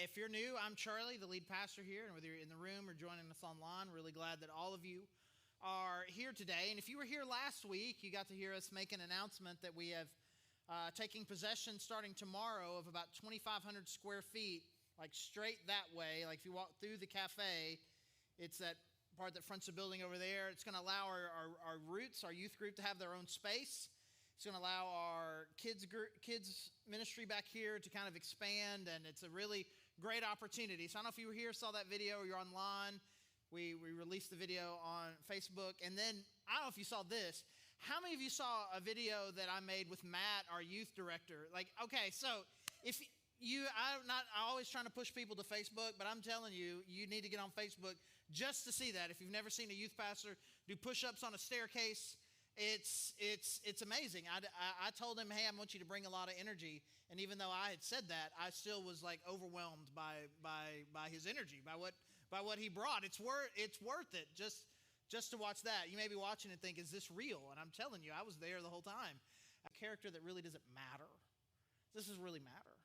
If you're new, I'm Charlie, the lead pastor here, and whether you're in the room or joining us online, really glad that all of you are here today. And if you were here last week, you got to hear us make an announcement that we have taking possession starting tomorrow of about 2,500 square feet, like straight that way. Like if you walk through the cafe, it's that part that fronts the building over there. It's going to allow our roots, our youth group, to have their own space. It's going to allow our kids ministry back here to kind of expand, and it's a really great opportunity. So I don't know if you were here, saw that video, or you're online. We released the video on Facebook. And then, I don't know if you saw this. How many of you saw a video that I made with Matt, our youth director? Okay, so if I'm always trying to push people to Facebook, but I'm telling you, you need to get on Facebook just to see that. If you've never seen a youth pastor do push-ups on a staircase, it's amazing. I told him, hey, I want you to bring a lot of energy. And even though I had said that, I still was like overwhelmed by his energy, by what he brought. It's worth it just to watch that. You may be watching and think, is this real? And I'm telling you, I was there the whole time. A character that really doesn't matter. Does this really matter?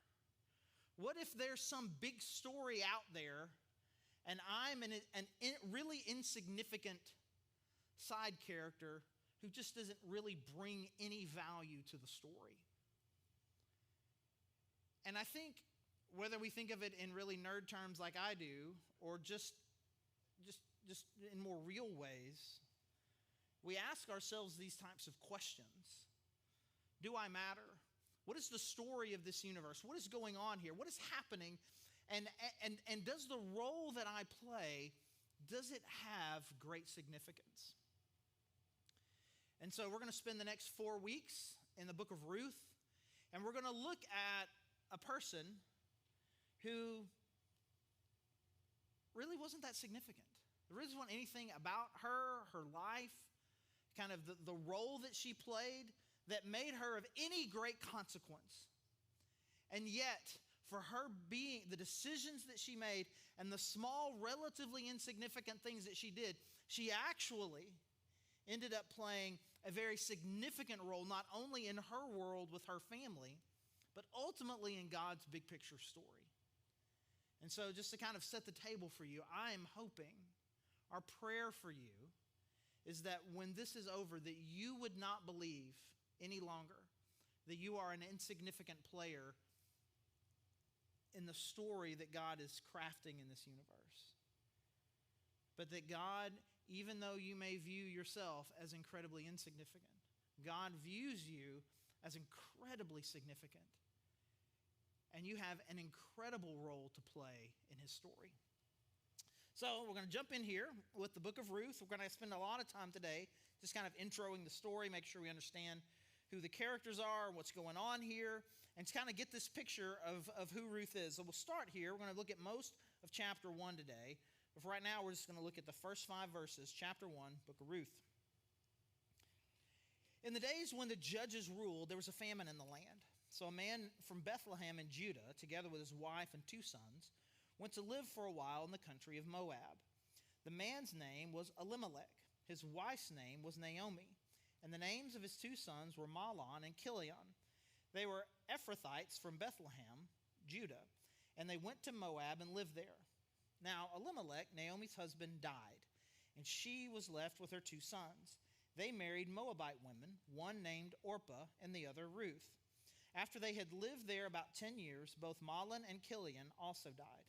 What if there's some big story out there and I'm an really insignificant side character who just doesn't really bring any value to the story? And I think whether we think of it in really nerd terms like I do, or just in more real ways, we ask ourselves these types of questions. Do I matter? What is the story of this universe? What is going on here? What is happening? And does the role that I play, does it have great significance? And so we're going to spend the next 4 weeks in the book of Ruth, and we're going to look at a person who really wasn't that significant. There really wasn't anything about her life, kind of the role that she played that made her of any great consequence. And yet, for her being, the decisions that she made and the small, relatively insignificant things that she did, she actually ended up playing a very significant role, not only in her world with her family, but ultimately in God's big picture story. And so just to kind of set the table for you, I am hoping, our prayer for you is that when this is over, that you would not believe any longer that you are an insignificant player in the story that God is crafting in this universe. But that God, even though you may view yourself as incredibly insignificant, God views you as incredibly significant. And you have an incredible role to play in his story. So we're going to jump in here with the book of Ruth. We're going to spend a lot of time today just kind of introing the story, make sure we understand who the characters are, what's going on here, and to kind of get this picture of who Ruth is. So we'll start here. We're going to look at most of chapter 1 today. But for right now, we're just going to look at the first 5 verses, chapter 1, book of Ruth. In the days when the judges ruled, there was a famine in the land. So a man from Bethlehem in Judah, together with his wife and 2 sons, went to live for a while in the country of Moab. The man's name was Elimelech. His wife's name was Naomi. And the names of his 2 sons were Mahlon and Chilion. They were Ephrathites from Bethlehem, Judah, and they went to Moab and lived there. Now Elimelech, Naomi's husband, died, and she was left with her 2 sons. They married Moabite women, one named Orpah and the other Ruth. After they had lived there about 10 years, both Mahlon and Chilion also died.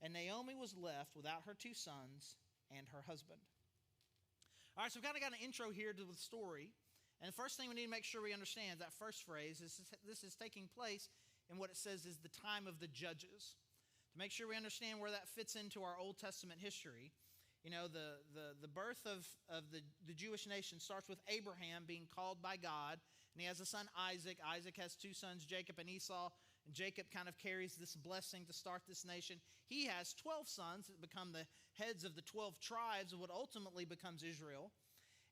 And Naomi was left without her 2 sons and her husband. All right, so we've kind of got an intro here to the story. And the first thing we need to make sure we understand, that first phrase, is this is taking place in what it says is the time of the judges. To make sure we understand where that fits into our Old Testament history, you know, the birth of the Jewish nation starts with Abraham being called by God, and he has a son Isaac. Isaac has 2 sons, Jacob and Esau, and Jacob kind of carries this blessing to start this nation. He has 12 sons that become the heads of the 12 tribes of what ultimately becomes Israel.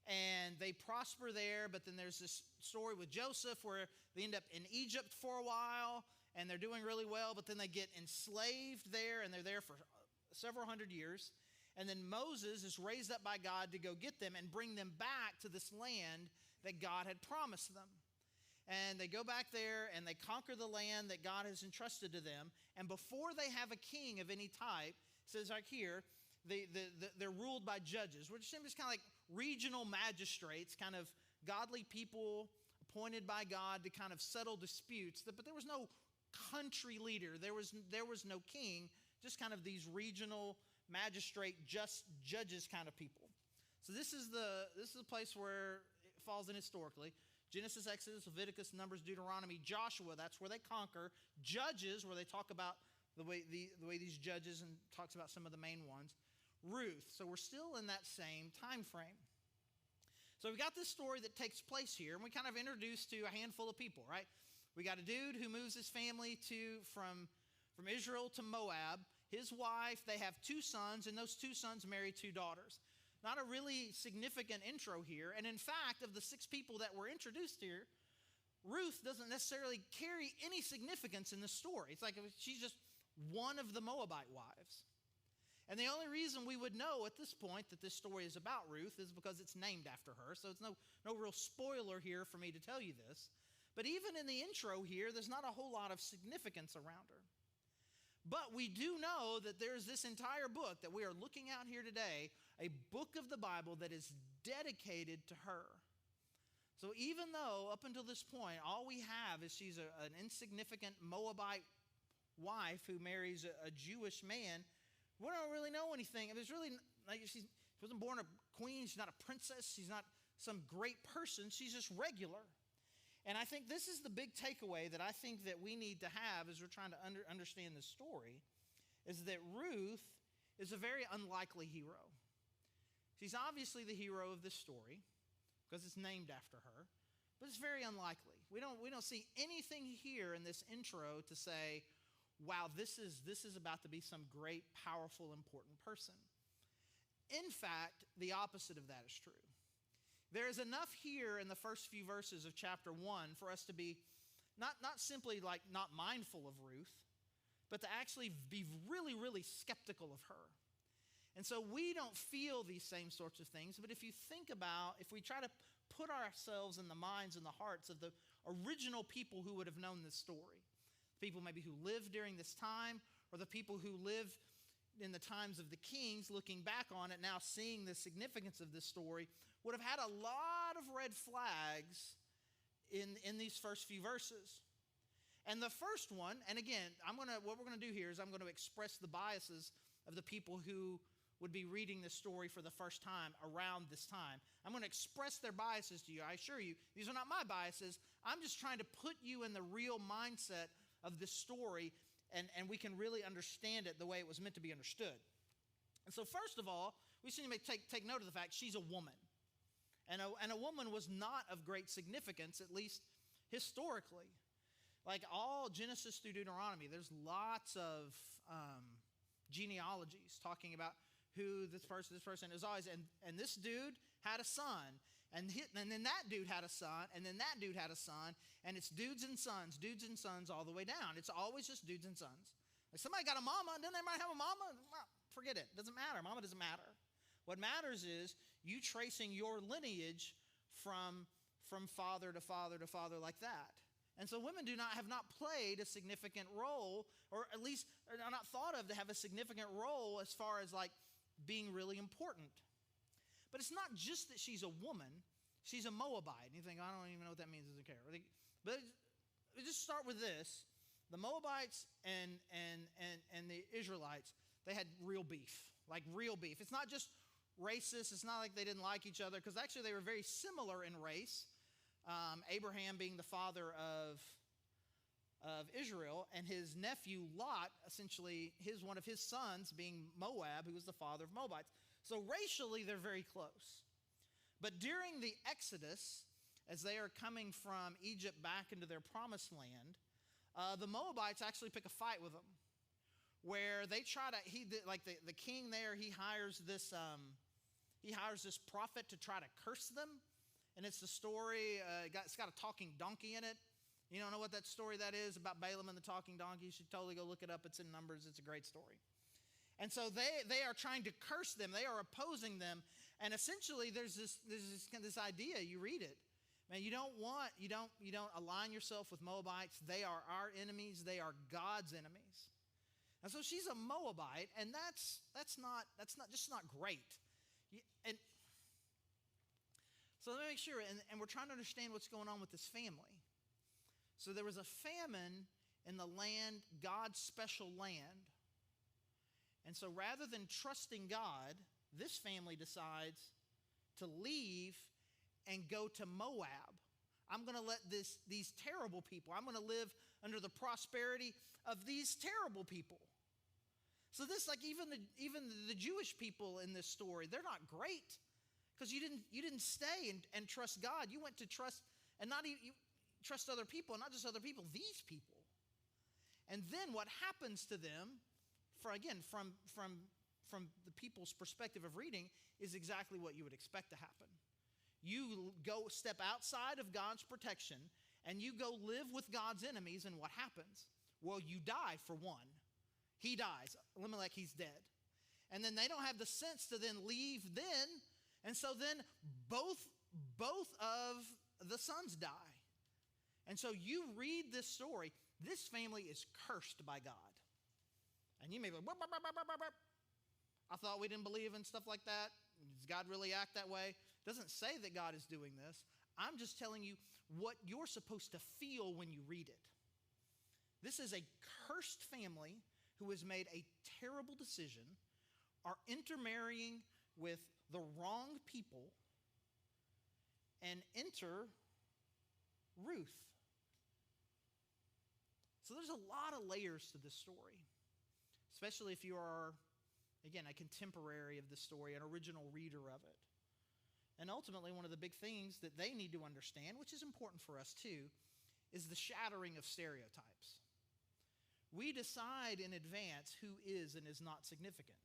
And they prosper there, but then there's this story with Joseph where they end up in Egypt for a while, and they're doing really well, but then they get enslaved there, and they're there for several hundred years. And then Moses is raised up by God to go get them and bring them back to this land that God had promised them. and they go back there and they conquer the land that God has entrusted to them. And before they have a king of any type, it says right here, they're ruled by judges, which is kind of like regional magistrates, kind of godly people appointed by God to kind of settle disputes. But there was no country leader. There was no king, just kind of these regional magistrate, just judges kind of people. So this is the place where it falls in historically. Genesis, Exodus, Leviticus, Numbers, Deuteronomy, Joshua, that's where they conquer. Judges, where they talk about the way these judges, and talks about some of the main ones. Ruth, so we're still in that same time frame. So we've got this story that takes place here, and we kind of introduced to a handful of people, right? We got a dude who moves his family from Israel to Moab. His wife, they have 2 sons, and those 2 sons marry 2 daughters. Not a really significant intro here. And in fact, of the 6 people that were introduced here, Ruth doesn't necessarily carry any significance in the story. It's like she's just one of the Moabite wives. And the only reason we would know at this point that this story is about Ruth is because it's named after her. So it's no real spoiler here for me to tell you this. But even in the intro here, there's not a whole lot of significance around her. But we do know that there's this entire book that we are looking at here today, a book of the Bible that is dedicated to her. So even though up until this point, all we have is she's an insignificant Moabite wife who marries a Jewish man, we don't really know anything. It's really like she wasn't born a queen. She's not a princess. She's not some great person. She's just regular. And I think this is the big takeaway that I think that we need to have as we're trying to understand this story, is that Ruth is a very unlikely hero. She's obviously the hero of this story because it's named after her, but it's very unlikely. We don't see anything here in this intro to say, wow, this is about to be some great, powerful, important person. In fact, the opposite of that is true. There is enough here in the first few verses of chapter 1 for us to be not simply like not mindful of Ruth, but to actually be really, really skeptical of her. And so we don't feel these same sorts of things, but if we try to put ourselves in the minds and the hearts of the original people who would have known this story, people maybe who lived during this time, or the people who lived in the times of the kings, looking back on it now, seeing the significance of this story, would have had a lot of red flags in these first few verses. And the first one, and again, what we're going to do here is I'm going to express the biases of the people who would be reading this story for the first time around this time. I'm going to express their biases to you. I assure you, these are not my biases. I'm just trying to put you in the real mindset of this story, and we can really understand it the way it was meant to be understood. And so first of all, we seem to take note of the fact she's a woman. And a woman was not of great significance, at least historically. Like all Genesis through Deuteronomy, there's lots of genealogies talking about who this person is always. And this dude had a son. And then that dude had a son, and then that dude had a son, and it's dudes and sons all the way down. It's always just dudes and sons. Like somebody got a mama, doesn't everybody have a mama? Forget it. Doesn't matter. Mama doesn't matter. What matters is you tracing your lineage from father to father to father like that. And so women have not played a significant role, or at least are not thought of to have a significant role as far as like being really important. But it's not just that she's a woman, she's a Moabite. And you think, I don't even know what that means, doesn't care. But just start with this. The Moabites and the Israelites, they had real beef, like real beef. It's not just racist. It's not like they didn't like each other, because actually they were very similar in race. Abraham being the father of Israel, and his nephew Lot, essentially one of his sons being Moab, who was the father of Moabites. So racially, they're very close. But during the Exodus, as they are coming from Egypt back into their promised land, the Moabites actually pick a fight with them, where they try to, the king there, he hires this prophet to try to curse them. And it's the story, it's got a talking donkey in it. You don't know what that story that is about Balaam and the talking donkey? You should totally go look it up. It's in Numbers. It's a great story. And so they are trying to curse them. They are opposing them. And essentially there's this idea, you read it, Man, you don't align yourself with Moabites. They are our enemies. They are God's enemies. And so she's a Moabite, and that's not great. And so let me make sure, and we're trying to understand what's going on with this family. So there was a famine in the land, God's special land. And so rather than trusting God, this family decides to leave and go to Moab. I'm going to let these terrible people, I'm going to live under the prosperity of these terrible people. So this, like even the Jewish people in this story, they're not great because you didn't stay and trust God. You went to trust and not even trust other people, and not just other people, these people. And then what happens to them, from the people's perspective of reading, is exactly what you would expect to happen. You go step outside of God's protection and you go live with God's enemies, and what happens? Well, you die, for one. He dies. Elimelech, he's dead. And then they don't have the sense to then leave then, and so then both of the sons die. And so you read this story, this family is cursed by God. And you may be like, burp, burp, burp, burp, burp. I thought we didn't believe in stuff like that. Does God really act that way? It doesn't say that God is doing this. I'm just telling you what you're supposed to feel when you read it. This is a cursed family who has made a terrible decision, are intermarrying with the wrong people, and enter Ruth. So there's a lot of layers to this story, especially if you are, again, a contemporary of this story, an original reader of it. And ultimately, one of the big things that they need to understand, which is important for us too, is the shattering of stereotypes. We decide in advance who is and is not significant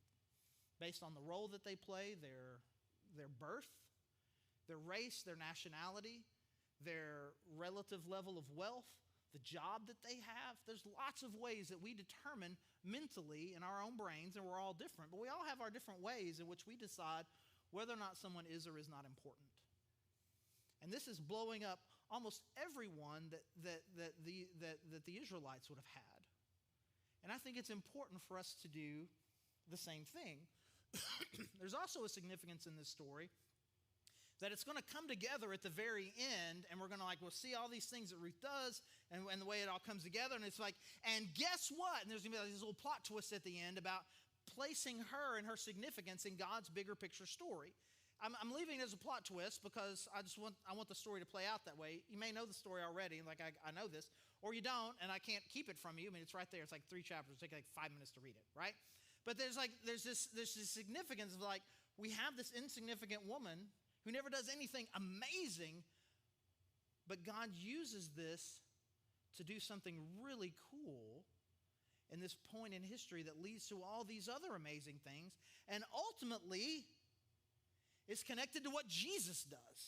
based on the role that they play, their birth, their race, their nationality, their relative level of wealth, the job that they have. There's lots of ways that we determine mentally in our own brains, and we're all different, but we all have our different ways in which we decide whether or not someone is or is not important. And this is blowing up almost everyone that the Israelites would have had. And I think it's important for us to do the same thing. There's also a significance in this story that it's going to come together at the very end, and we're going to we'll see all these things that Ruth does and the way it all comes together, and it's like, and guess what? And there's going to be this little plot twist at the end about placing her and her significance in God's bigger picture story. I'm leaving it as a plot twist because I want the story to play out that way. You may know the story already, like I know this, or you don't, and I can't keep it from you. I mean, it's right there. It's like 3 chapters. It'll take like 5 minutes to read it, right? But there's this significance of we have this insignificant woman who never does anything amazing, but God uses this to do something really cool in this point in history that leads to all these other amazing things, and ultimately is connected to what Jesus does.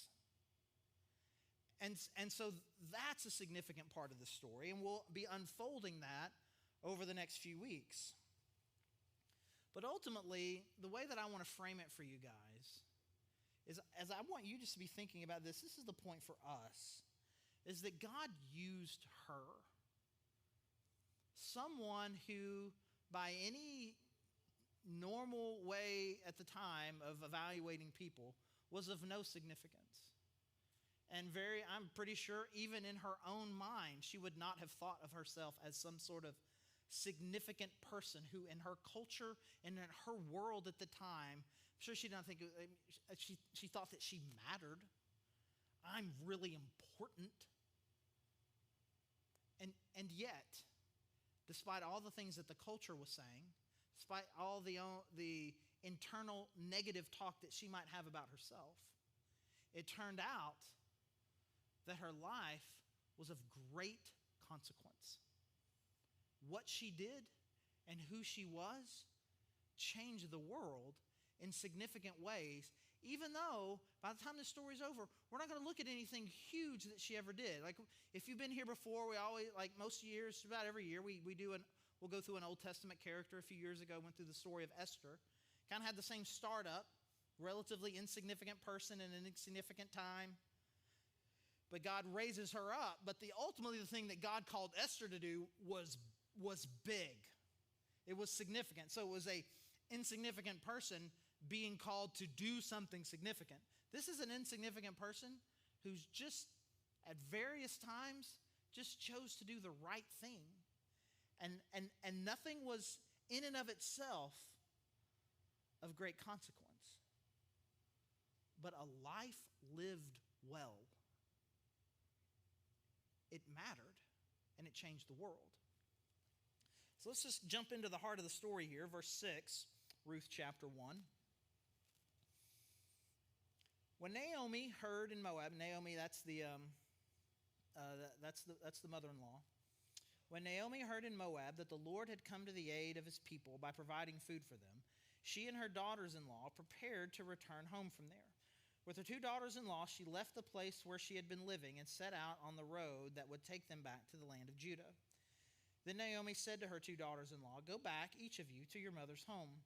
And so that's a significant part of the story, and we'll be unfolding that over the next few weeks. But ultimately, the way that I want to frame it for you guys is, as I want you just to be thinking about this is the point for us, is that God used her. Someone who, by any normal way at the time of evaluating people, was of no significance. And I'm pretty sure even in her own mind, she would not have thought of herself as some sort of significant person who in her culture and in her world at the time, I'm sure she didn't think, she thought that she mattered. I'm really important. And yet, despite all the things that the culture was saying, despite all the internal negative talk that she might have about herself, it turned out that her life was of great consequence. What she did and who she was changed the world in significant ways, even though by the time this story's over, we're not going to look at anything huge that she ever did. Like, if you've been here before, we always, like most years, about every year, we'll go through an Old Testament character. A few years ago, went through the story of Esther. Kind of had the same startup, relatively insignificant person in an insignificant time. but God raises her up. But ultimately the thing that God called Esther to do was big. It was significant. So it was a insignificant person being called to do something significant. This is an insignificant person who's just at various times just chose to do the right thing. And nothing was in and of itself of great consequence. But a life lived well. It mattered, and it changed the world. So let's just jump into the heart of the story here, verse 6, Ruth chapter 1. When Naomi heard in Moab, Naomi, that's the mother-in-law. When Naomi heard in Moab that the Lord had come to the aid of his people by providing food for them, she and her daughters-in-law prepared to return home from there. With her two daughters-in-law, she left the place where she had been living and set out on the road that would take them back to the land of Judah. Then Naomi said to her two daughters-in-law, "Go back, each of you, to your mother's home.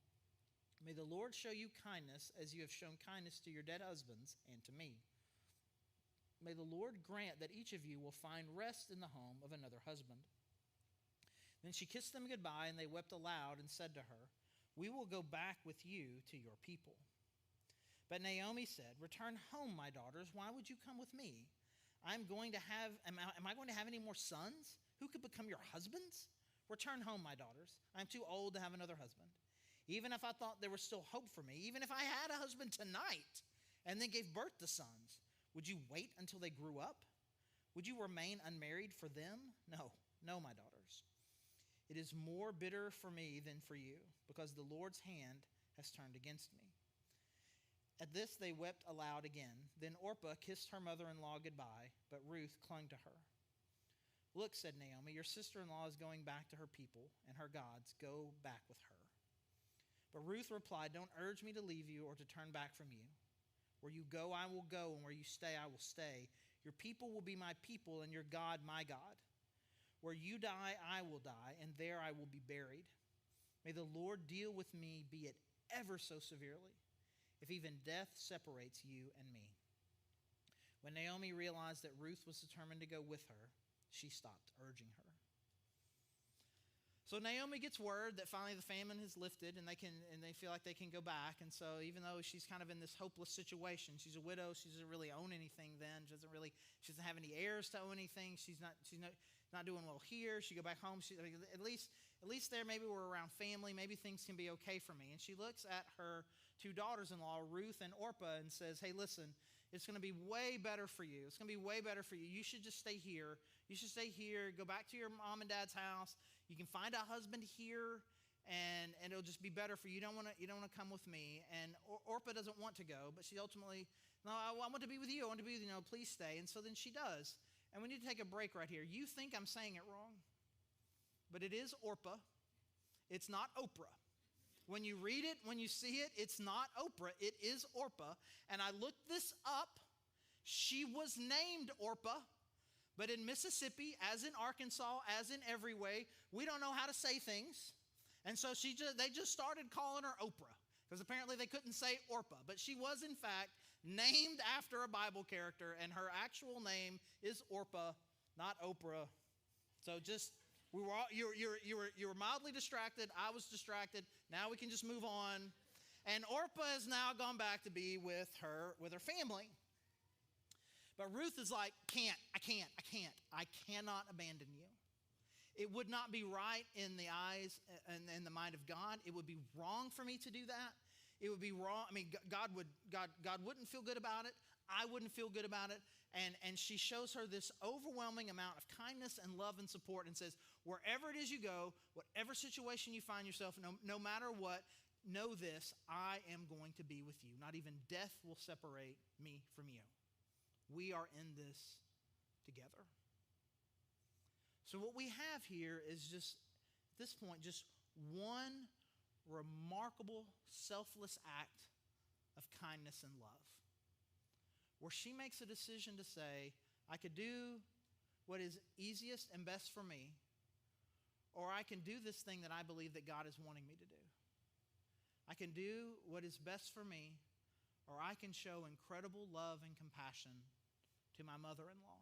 May the Lord show you kindness as you have shown kindness to your dead husbands and to me. May the Lord grant that each of you will find rest in the home of another husband." Then she kissed them goodbye, and they wept aloud and said to her, "We will go back with you to your people." But Naomi said, "Return home, my daughters. Why would you come with me? Am I going to have any more sons who could become your husbands? Return home, my daughters. I am too old to have another husband. Even if I thought there was still hope for me, even if I had a husband tonight and then gave birth to sons, would you wait until they grew up? Would you remain unmarried for them? No, my daughters. It is more bitter for me than for you, because the Lord's hand has turned against me." At this they wept aloud again. Then Orpah kissed her mother-in-law goodbye, but Ruth clung to her. "Look," said Naomi, "your sister-in-law is going back to her people and her gods. Go back with her." But Ruth replied, "Don't urge me to leave you or to turn back from you. Where you go, I will go, and where you stay, I will stay. Your people will be my people, and your God, my God. Where you die, I will die, and there I will be buried. May the Lord deal with me, be it ever so severely, if even death separates you and me." When Naomi realized that Ruth was determined to go with her, she stopped urging her. So Naomi gets word that finally the famine has lifted and they feel like they can go back. And so even though she's kind of in this hopeless situation, she's a widow, she doesn't really own anything then. She doesn't have any heirs to own anything. She's not doing well here. She go back home. At least there maybe we're around family. Maybe things can be okay for me. And she looks at her two daughters-in-law, Ruth and Orpah, and says, "Hey, listen, it's going to be way better for you. It's going to be way better for you. You should just stay here. You should stay here. Go back to your mom and dad's house. You can find a husband here, and it'll just be better for you. You don't want to come with me." And Orpah doesn't want to go, but she ultimately, "No, I want to be with you. I want to be with you. Please stay." And so then she does. And we need to take a break right here. You think I'm saying it wrong, but it is Orpah. It's not Oprah. When you read it, when you see it, it's not Oprah. It is Orpah. And I looked this up. She was named Orpah, but in Mississippi, as in Arkansas, as in every way, we don't know how to say things. And so they just started calling her Oprah, because apparently they couldn't say Orpah. But she was, in fact, named after a Bible character, and her actual name is Orpah, not Oprah. So just... You were mildly distracted. I was distracted. Now we can just move on. And Orpah has now gone back to be with her family. But Ruth is like, I cannot abandon you. It would not be right in the eyes and in the mind of God. It would be wrong for me to do that. It would be wrong. I mean, God wouldn't feel good about it. I wouldn't feel good about it. And she shows her this overwhelming amount of kindness and love and support and says, wherever it is you go, whatever situation you find yourself, no matter what, know this, I am going to be with you. Not even death will separate me from you. We are in this together. So what we have here is just, at this point, just one remarkable, selfless act of kindness and love, where she makes a decision to say, I could do what is easiest and best for me, or I can do this thing that I believe that God is wanting me to do. I can do what is best for me, or I can show incredible love and compassion to my mother-in-law.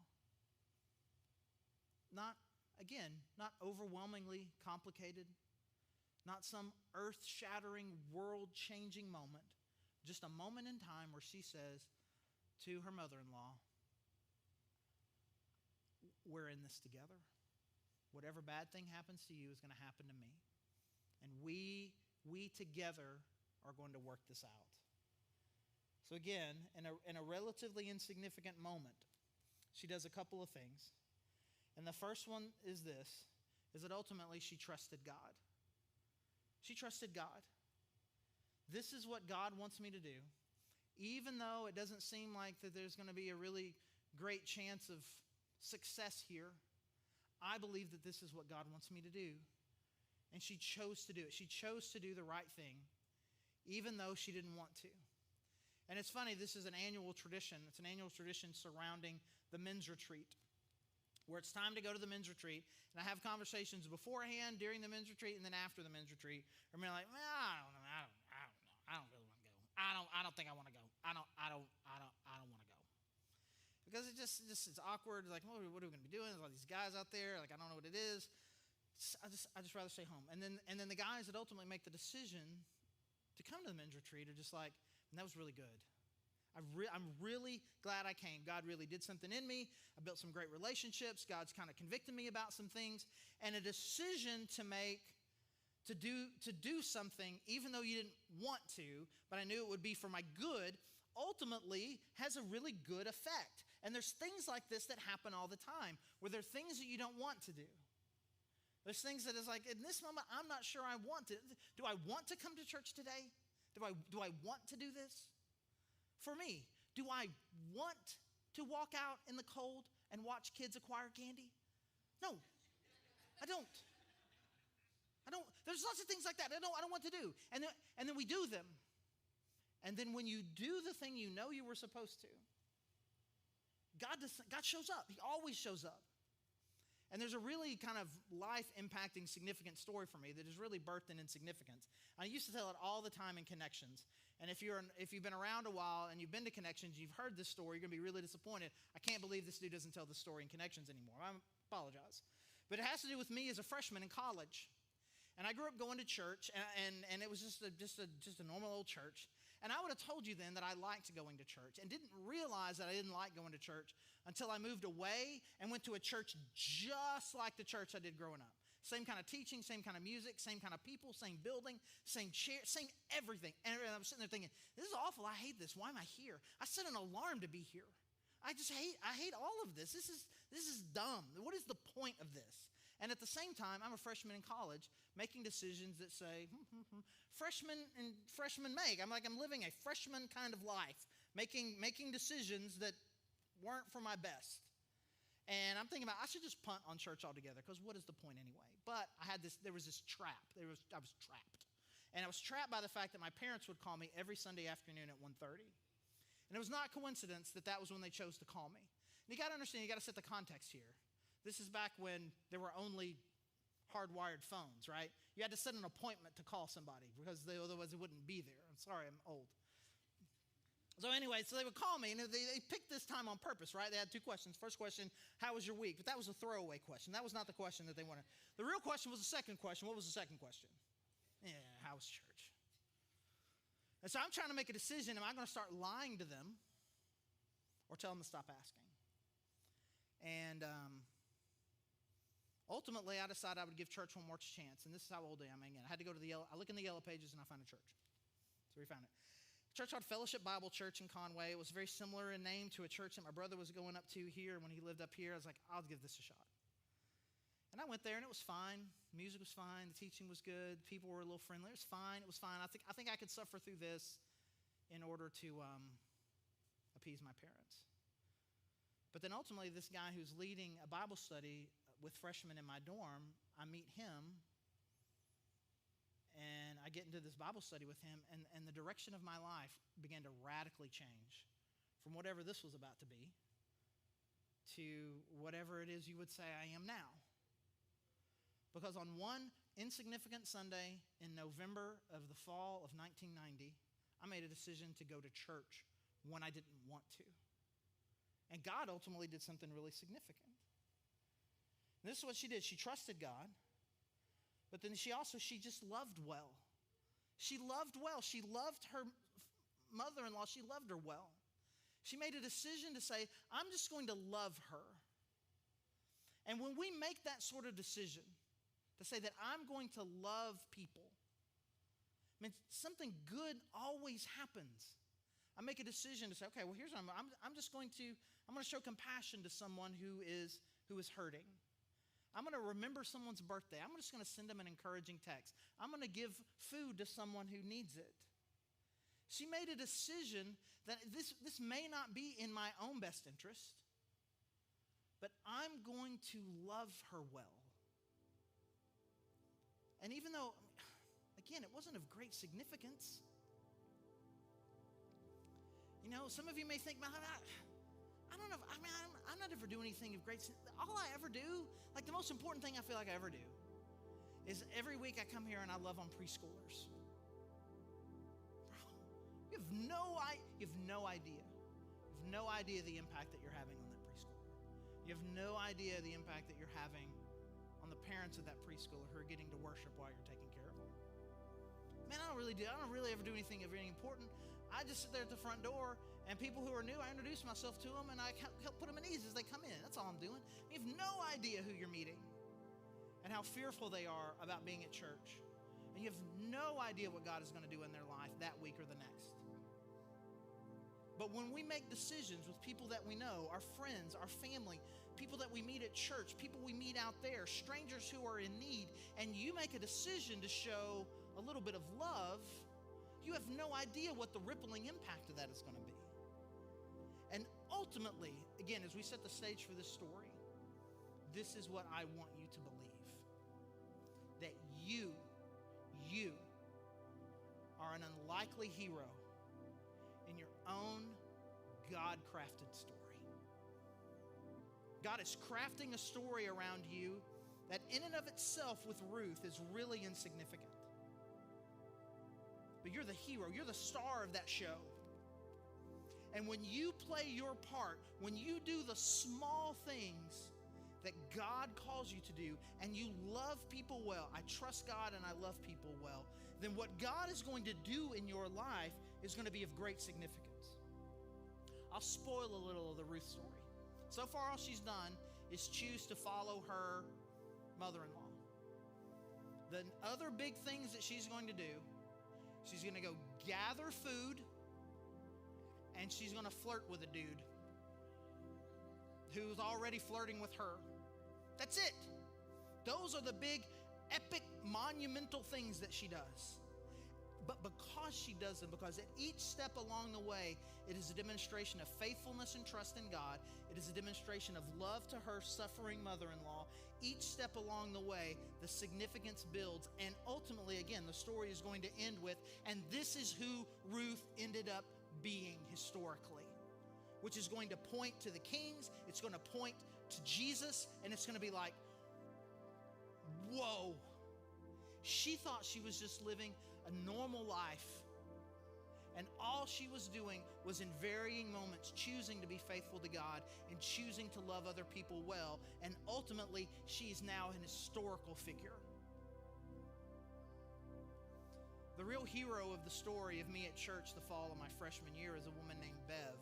Not, again, not overwhelmingly complicated, not some earth-shattering, world-changing moment, just a moment in time where she says to her mother-in-law, we're in this together. Whatever bad thing happens to you is going to happen to me. And we together are going to work this out. So again, in a relatively insignificant moment, she does a couple of things. And the first one is this, is that ultimately she trusted God. She trusted God. This is what God wants me to do. Even though it doesn't seem like that there's going to be a really great chance of success here, I believe that this is what God wants me to do. And she chose to do it. She chose to do the right thing, even though she didn't want to. And it's funny, this is an annual tradition. It's an annual tradition surrounding the men's retreat, where it's time to go to the men's retreat. And I have conversations beforehand, during the men's retreat, and then after the men's retreat. I'm like, well, I don't know. I don't really want to go. I don't think I want to go. I don't want to go. Because it's awkward. Like, what are we going to be doing? There's all these guys out there. Like, I don't know what it is. I just rather stay home. And then the guys that ultimately make the decision to come to the men's retreat are just like, and that was really good. I'm really glad I came. God really did something in me. I built some great relationships. God's kind of convicted me about some things. And a decision to make, to do something, even though you didn't want to, but I knew it would be for my good, ultimately has a really good effect. And there's things like this that happen all the time, where there are things that you don't want to do. There's things that is like, in this moment, I'm not sure I want it. Do I want to come to church today? Do I want to do this? For me, do I want to walk out in the cold and watch kids acquire candy? No, I don't. There's lots of things like that I don't want to do. And then we do them. And then when you do the thing you know you were supposed to, God shows up. He always shows up. And there's a really kind of life-impacting, significant story for me that is really birthed in insignificance. I used to tell it all the time in Connections. And if you've been around a while and you've been to Connections, you've heard this story, you're going to be really disappointed. I can't believe this dude doesn't tell this story in Connections anymore. I apologize. But it has to do with me as a freshman in college. And I grew up going to church, and it was just a normal old church. And I would have told you then that I liked going to church and didn't realize that I didn't like going to church until I moved away and went to a church just like the church I did growing up. Same kind of teaching, same kind of music, same kind of people, same building, same chair, same everything. And I was sitting there thinking, this is awful. I hate this. Why am I here? I set an alarm to be here. I hate all of this. This is dumb. What is the point of this? And at the same time, I'm a freshman in college making decisions that say, freshmen make. I'm living a freshman kind of life, making decisions that weren't for my best. And I'm thinking about, I should just punt on church altogether, because what is the point anyway? But there was this trap. I was trapped. And I was trapped by the fact that my parents would call me every Sunday afternoon at 1:30. And it was not coincidence that was when they chose to call me. And you got to understand, you got to set the context here. This is back when there were only hardwired phones, right? You had to set an appointment to call somebody, because otherwise they wouldn't be there. I'm sorry, I'm old. So anyway, so they would call me, and they picked this time on purpose, right? They had two questions. First question, how was your week? But that was a throwaway question. That was not the question that they wanted. The real question was the second question. What was the second question? Yeah, how was church? And so I'm trying to make a decision. Am I going to start lying to them or tell them to stop asking? And ultimately, I decided I would give church one more chance. And this is how old I am again. I had to go to I look in the yellow pages and I find a church. So we found it. Church called Fellowship Bible Church in Conway. It was very similar in name to a church that my brother was going up to here when he lived up here. I was like, I'll give this a shot. And I went there, and it was fine. Music was fine. The teaching was good. People were a little friendly. It was fine. It was fine. I think I could suffer through this in order to appease my parents. But then ultimately, this guy who's leading a Bible study with freshmen in my dorm, I meet him, and I get into this Bible study with him, and the direction of my life began to radically change from whatever this was about to be to whatever it is you would say I am now. Because on one insignificant Sunday in November of the fall of 1990, I made a decision to go to church when I didn't want to. And God ultimately did something really significant. And this is what she did. She trusted God, but then she just loved well. She loved well. She loved her mother-in-law. She loved her well. She made a decision to say, I'm just going to love her. And when we make that sort of decision, to say that I'm going to love people, I mean, something good always happens. I make a decision to say, okay, well, here's what I'm going to show compassion to someone who is hurting. I'm going to remember someone's birthday. I'm just going to send them an encouraging text. I'm going to give food to someone who needs it. She made a decision that this may not be in my own best interest, but I'm going to love her well. And even though, again, it wasn't of great significance. You know, some of you may think, man, I don't know, I'm not ever doing anything of great significance. All I ever do, like the most important thing I feel like I ever do, is every week I come here and I love on preschoolers. You have no idea. You have no idea the impact that you're having on that preschooler. You have no idea the impact that you're having on the parents of that preschooler who are getting to worship while you're taking care of them. Man, I don't really ever do anything of any important. I just sit there at the front door, and people who are new, I introduce myself to them, and I help put them at ease as they come in. That's all I'm doing. You have no idea who you're meeting and how fearful they are about being at church. And you have no idea what God is going to do in their life that week or the next. But when we make decisions with people that we know, our friends, our family, people that we meet at church, people we meet out there, strangers who are in need, and you make a decision to show a little bit of love, you have no idea what the rippling impact of that is going to be. And ultimately, again, as we set the stage for this story, this is what I want you to believe. That you are an unlikely hero in your own God-crafted story. God is crafting a story around you that in and of itself with Ruth is really insignificant. But you're the hero. You're the star of that show. And when you play your part, when you do the small things that God calls you to do, and you love people well, I trust God and I love people well, then what God is going to do in your life is going to be of great significance. I'll spoil a little of the Ruth story. So far, all she's done is choose to follow her mother-in-law. The other big things that she's going to do, she's going to go gather food, and she's going to flirt with a dude who's already flirting with her. That's it. Those are the big, epic, monumental things that she does. But because she does them, because at each step along the way, it is a demonstration of faithfulness and trust in God. It is a demonstration of love to her suffering mother-in-law. Each step along the way, the significance builds. And ultimately, again, the story is going to end with, and this is who Ruth ended up being historically, which is going to point to the kings. It's going to point to Jesus, and it's going to be like, whoa. She thought she was just living a normal life, and all she was doing was in varying moments choosing to be faithful to God and choosing to love other people well, and ultimately she's now an historical figure. The real hero of the story of me at church the fall of my freshman year is a woman named Bev.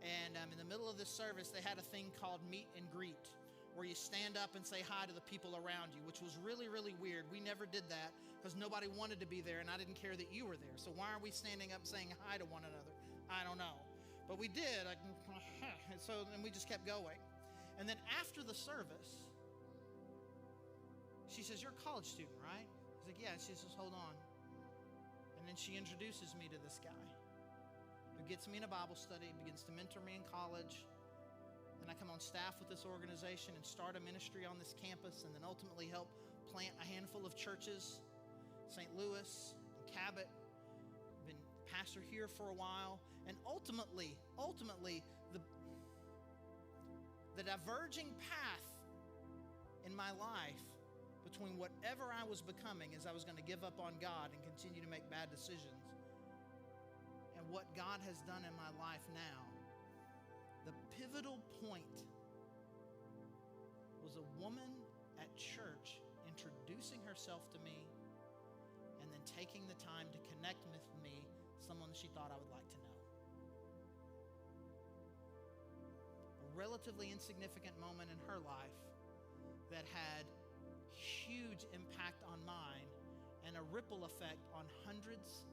And in the middle of this service, they had a thing called meet and greet, where you stand up and say hi to the people around you, which was really, really weird. We never did that because nobody wanted to be there, and I didn't care that you were there. So why are we standing up saying hi to one another? I don't know. But we did. And we just kept going. And then after the service, she says, "You're a college student, right?" I was like, "Yeah." She says, "Hold on." And then she introduces me to this guy who gets me in a Bible study, begins to mentor me in college. And I come on staff with this organization and start a ministry on this campus, and then ultimately help plant a handful of churches, St. Louis, and Cabot. Been pastor here for a while. And ultimately, the diverging path in my life between whatever I was becoming as I was going to give up on God and continue to make bad decisions, and what God has done in my life now The pivotal point was a woman at church introducing herself to me and then taking the time to connect with me, someone she thought I would like to know. A relatively insignificant moment in her life that had huge impact on mine and a ripple effect on hundreds,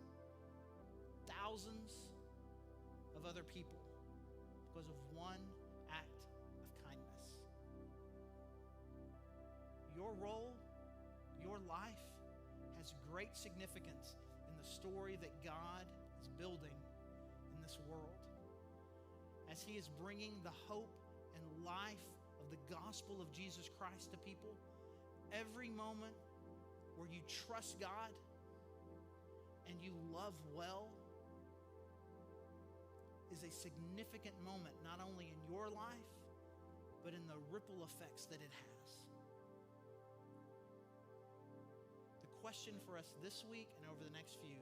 thousands of other people because of one act of kindness. Your role, your life has great significance in the story that God is building in this world. As He is bringing the hope and life of the gospel of Jesus Christ to people, every moment where you trust God and you love well is a significant moment, not only in your life, but in the ripple effects that it has. The question for us this week and over the next few